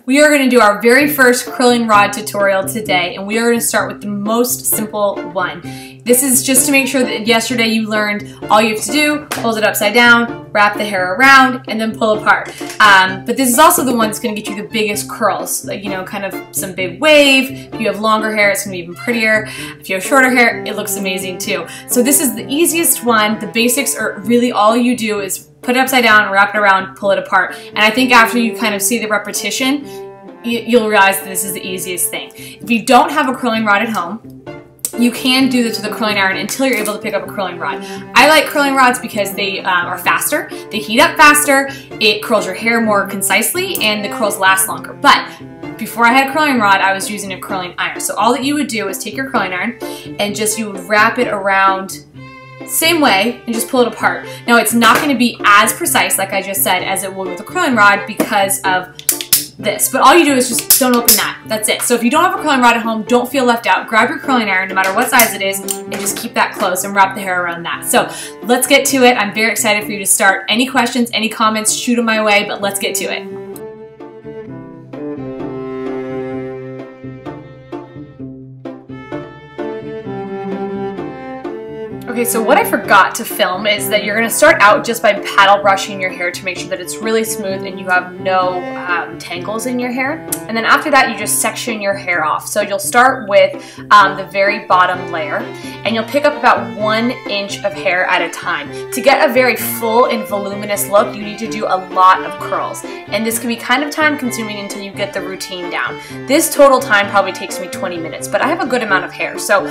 We are going to do our very first curling rod tutorial today, and we are going to start with the most simple one. This is just to make sure that yesterday you learned all you have to do, hold it upside down, wrap the hair around, and then pull apart. But this is also the one that's going to get you the biggest curls, like, you know, kind of some big wave. If you have longer hair, it's going to be even prettier. If you have shorter hair, it looks amazing too. So this is the easiest one. The basics are really all you do is put it upside down, wrap it around, pull it apart. And I think after you kind of see the repetition, you'll realize that this is the easiest thing. If you don't have a curling rod at home, you can do this with a curling iron until you're able to pick up a curling rod. I like curling rods because they are faster, they heat up faster, it curls your hair more concisely, and the curls last longer. But before I had a curling rod, I was using a curling iron. So all that you would do is take your curling iron and you would wrap it around same way and just pull it apart. Now it's not going to be as precise, like I just said, as it would with a curling rod because of this, but all you do is just don't open that. That's it. So if you don't have a curling rod at home, don't feel left out. Grab your curling iron, no matter what size it is, and just keep that close and wrap the hair around that. So let's get to it. I'm very excited for you to start. Any questions, any comments, shoot them my way, but let's get to it. Okay, so what I forgot to film is that you're going to start out just by paddle brushing your hair to make sure that it's really smooth and you have no tangles in your hair. And then after that, you just section your hair off. So you'll start with the very bottom layer, and you'll pick up about 1 inch of hair at a time. To get a very full and voluminous look, you need to do a lot of curls. And this can be kind of time consuming until you get the routine down. This total time probably takes me 20 minutes, but I have a good amount of hair. So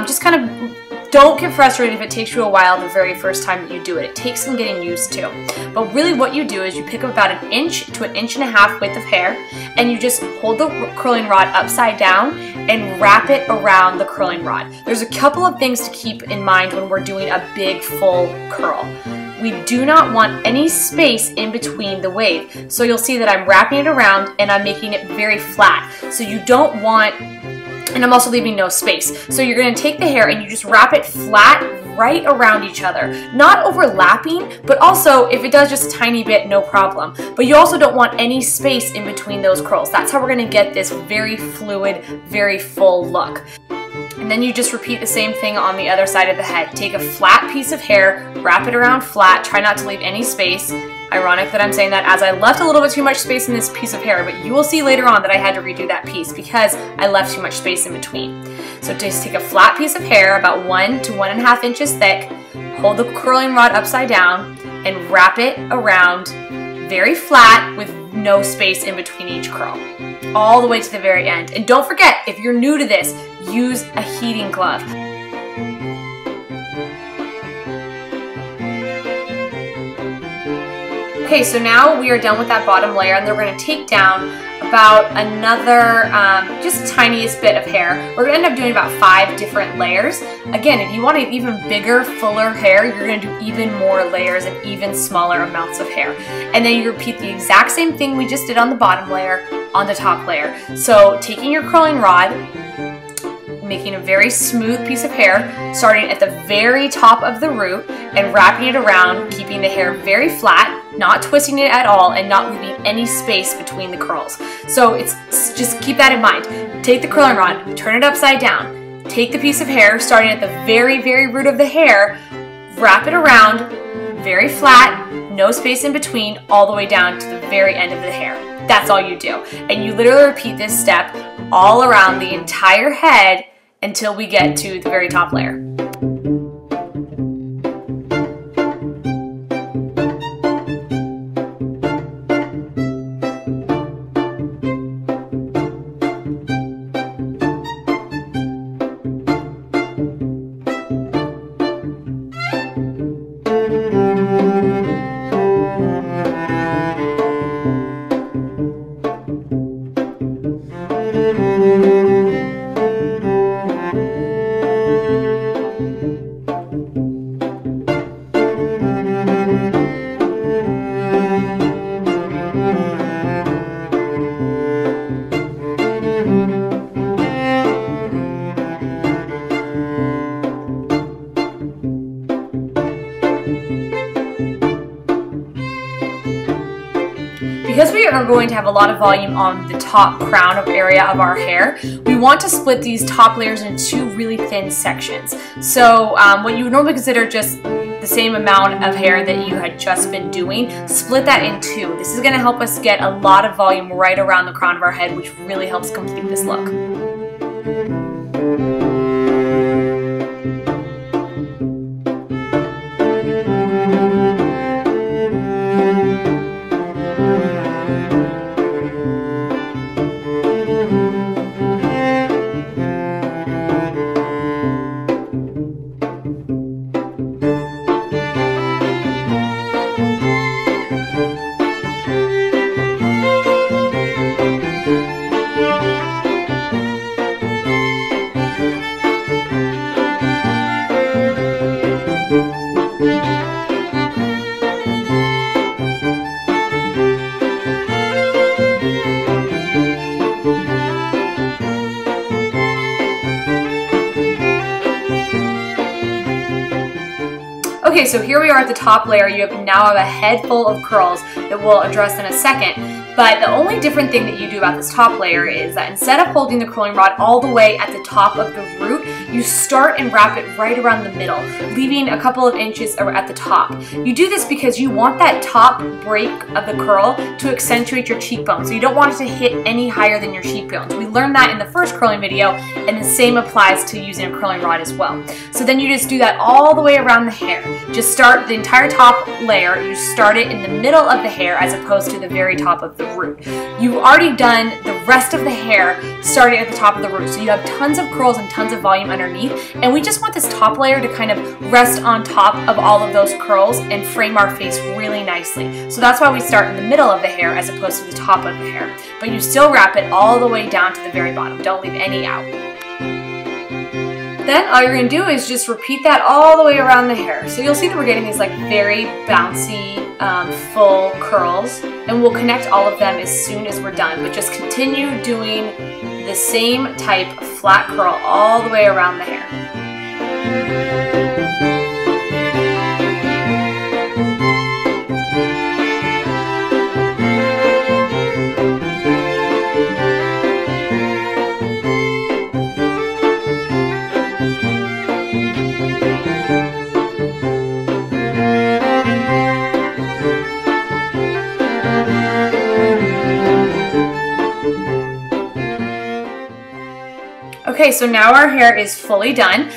just kind of don't get frustrated if it takes you a while the very first time that you do it. It takes some getting used to. But really what you do is you pick up about 1 inch to 1.5 inches width of hair, and you just hold the curling rod upside down and wrap it around the curling rod. There's a couple of things to keep in mind when we're doing a big full curl. We do not want any space in between the wave. So you'll see that I'm wrapping it around and I'm making it very flat. So you don't want, and I'm also leaving no space. So you're going to take the hair and you just wrap it flat right around each other. Not overlapping, but also if it does just a tiny bit, no problem. But you also don't want any space in between those curls. That's how we're going to get this very fluid, very full look. And then you just repeat the same thing on the other side of the head. Take a flat piece of hair, wrap it around flat, try not to leave any space. Ironic that I'm saying that, as I left a little bit too much space in this piece of hair, but you will see later on that I had to redo that piece because I left too much space in between. So just take a flat piece of hair about 1 to 1.5 inches thick, hold the curling rod upside down, and wrap it around very flat with no space in between each curl, all the way to the very end. And don't forget, if you're new to this, use a heating glove. Okay, so now we are done with that bottom layer, and then we're going to take down about another, just tiniest bit of hair. We're going to end up doing about 5 different layers. Again, if you want an even bigger, fuller hair, you're going to do even more layers and even smaller amounts of hair. And then you repeat the exact same thing we just did on the bottom layer on the top layer. So taking your curling rod, making a very smooth piece of hair, starting at the very top of the root and wrapping it around, keeping the hair very flat, not twisting it at all, and not leaving any space between the curls. So just keep that in mind. Take the curling rod, turn it upside down, take the piece of hair, starting at the very, very root of the hair, wrap it around, very flat, no space in between, all the way down to the very end of the hair. That's all you do. And you literally repeat this step all around the entire head until we get to the very top layer. are going to have a lot of volume on the top crown of area of our hair, we want to split these top layers into two really thin sections. So what you would normally consider just the same amount of hair that you had just been doing, split that in two. This is going to help us get a lot of volume right around the crown of our head, which really helps complete this look. Okay, so here we are at the top layer. You now have a head full of curls that we'll address in a second. But the only different thing that you do about this top layer is that instead of holding the curling rod all the way at the top of the root, you start and wrap it right around the middle, leaving a couple of inches at the top. You do this because you want that top break of the curl to accentuate your cheekbone. So you don't want it to hit any higher than your cheekbones. We learned that in the first curling video, and the same applies to using a curling rod as well. So then you just do that all the way around the hair. Just start the entire top layer, you start it in the middle of the hair as opposed to the very top of the root. You've already done the rest of the hair starting at the top of the root, so you have tons of curls and tons of volume underneath, and we just want this top layer to kind of rest on top of all of those curls and frame our face really nicely. So that's why we start in the middle of the hair as opposed to the top of the hair. But you still wrap it all the way down to the very bottom. Don't leave any out. Then all you're going to do is just repeat that all the way around the hair. So you'll see that we're getting these like very bouncy, full curls, and we'll connect all of them as soon as we're done. But just continue doing the same type of flat curl all the way around the hair. Okay, so now our hair is fully done.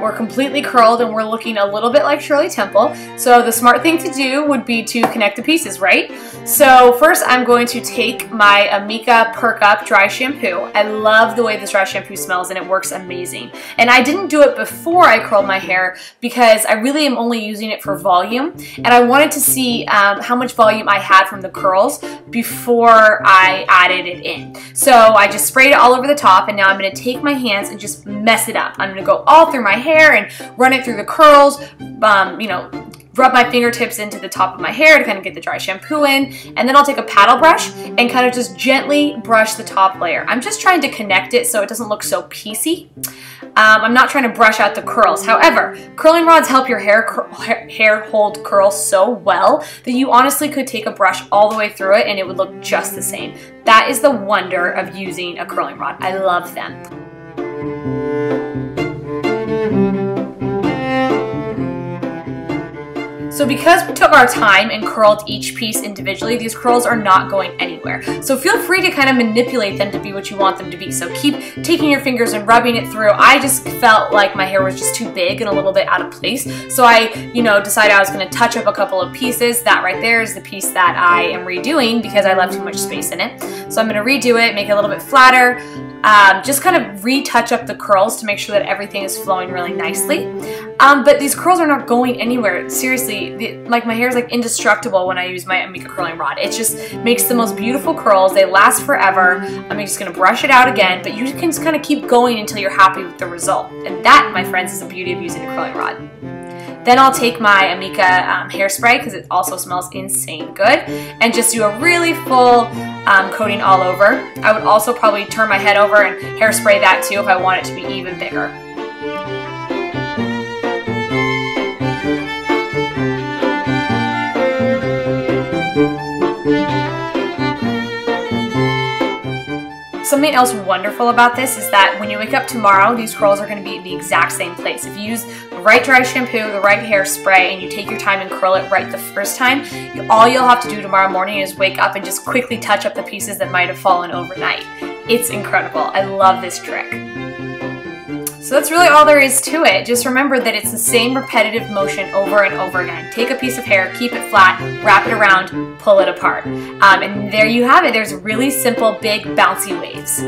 We're completely curled and we're looking a little bit like Shirley Temple. So the smart thing to do would be to connect the pieces, right? So first I'm going to take my Amika Perk Up Dry Shampoo. I love the way this dry shampoo smells and it works amazing. And I didn't do it before I curled my hair because I really am only using it for volume. And I wanted to see how much volume I had from the curls before I added it in. So I just sprayed it all over the top, and now I'm going to take my hands and just mess it up. I'm going to go all through my hair and run it through the curls, rub my fingertips into the top of my hair to kind of get the dry shampoo in, and then I'll take a paddle brush and kind of just gently brush the top layer. I'm just trying to connect it so it doesn't look so piecey. I'm not trying to brush out the curls. However, curling rods help your hair hold curls so well that you honestly could take a brush all the way through it and it would look just the same. That is the wonder of using a curling rod. I love them. So because we took our time and curled each piece individually, these curls are not going anywhere. So feel free to kind of manipulate them to be what you want them to be. So keep taking your fingers and rubbing it through. I just felt like my hair was just too big and a little bit out of place. So I, decided I was going to touch up a couple of pieces. That right there is the piece that I am redoing because I left too much space in it. So I'm going to redo it, make it a little bit flatter. Just kind of retouch up the curls to make sure that everything is flowing really nicely. But these curls are not going anywhere. Seriously, my hair is like indestructible when I use my Amika curling rod. It just makes the most beautiful curls. They last forever. I'm just going to brush it out again, but you can just kind of keep going until you're happy with the result. And that, my friends, is the beauty of using a curling rod. Then I'll take my Amika hairspray, because it also smells insane good, and just do a really full coating all over. I would also probably turn my head over and hairspray that too if I want it to be even bigger. Something else wonderful about this is that when you wake up tomorrow, these curls are going to be the exact same place. If you use the right dry shampoo, the right hairspray, and you take your time and curl it right the first time, all you'll have to do tomorrow morning is wake up and just quickly touch up the pieces that might have fallen overnight. It's incredible. I love this trick. So that's really all there is to it. Just remember that it's the same repetitive motion over and over again. Take a piece of hair, keep it flat, wrap it around, pull it apart. And there you have it. There's really simple, big, bouncy waves.